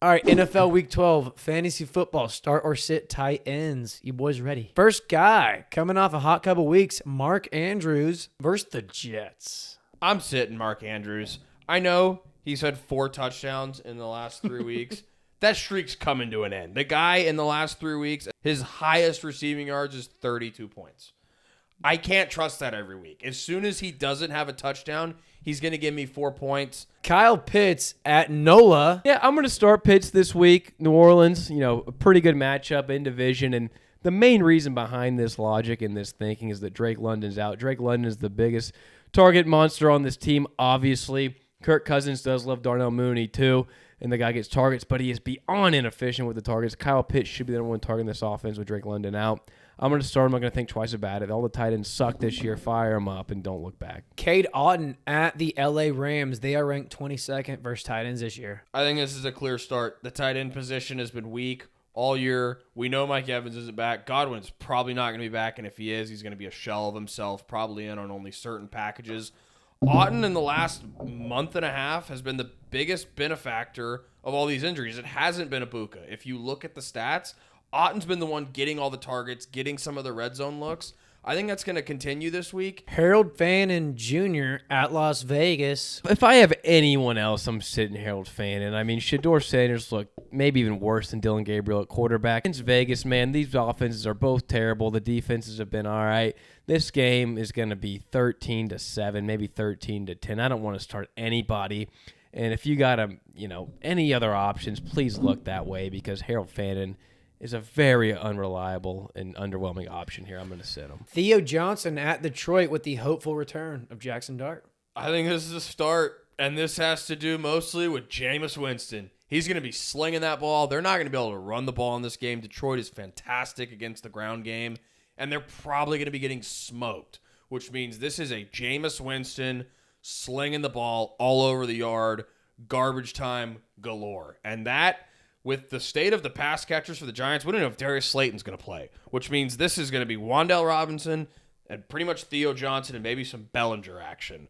All right, NFL Week 12, fantasy football, start or sit, tight ends. You boys ready? First guy, coming off a hot couple weeks, Mark Andrews versus the Jets. I'm sitting Mark Andrews. I know he's had 4 touchdowns in the last 3 weeks. That streak's coming to an end. The guy in the last 3 weeks, his highest receiving yards is 32 points. I can't trust that every week. As soon as he doesn't have a touchdown, he's going to give me 4 points. Kyle Pitts at NOLA. Yeah, I'm going to start Pitts this week. New Orleans, a pretty good matchup in division. And the main reason behind this logic and this thinking is that Drake London's out. Drake London is the biggest target monster on this team, obviously. Kirk Cousins does love Darnell Mooney, too. And the guy gets targets, but he is beyond inefficient with the targets. Kyle Pitts should be the number one target in this offense with Drake London out. I'm going to start him. I'm going to think twice about it. All the tight ends suck this year. Fire them up and don't look back. Cade Otton at the LA Rams. They are ranked 22nd versus tight ends this year. I think this is a clear start. The tight end position has been weak all year. We know Mike Evans isn't back. Godwin's probably not going to be back, and if he is, he's going to be a shell of himself, probably in on only certain packages. Otton in the last month and a half has been the biggest benefactor of all these injuries. It hasn't been Ibuka. If you look at the stats, Otton's been the one getting all the targets, getting some of the red zone looks. I think that's going to continue this week. Harold Fannin Jr. at Las Vegas. If I have anyone else, I'm sitting Harold Fannin. I mean, Shedeur Sanders look maybe even worse than Dylan Gabriel at quarterback. Against Vegas, man, these offenses are both terrible. The defenses have been all right. This game is going to be 13-7, maybe 13-10. I don't want to start anybody. And if you got any other options, please look that way because Harold Fannin is a very unreliable and underwhelming option here. I'm going to sit him. Theo Johnson at Detroit with the hopeful return of Jackson Dart. I think this is a start, and this has to do mostly with Jameis Winston. He's going to be slinging that ball. They're not going to be able to run the ball in this game. Detroit is fantastic against the ground game, and they're probably going to be getting smoked, which means this is a Jameis Winston slinging the ball all over the yard, garbage time galore. And that, with the state of the pass catchers for the Giants, we don't know if Darius Slayton's going to play, which means this is going to be Wan'Dale Robinson and pretty much Theo Johnson and maybe some Bellinger action.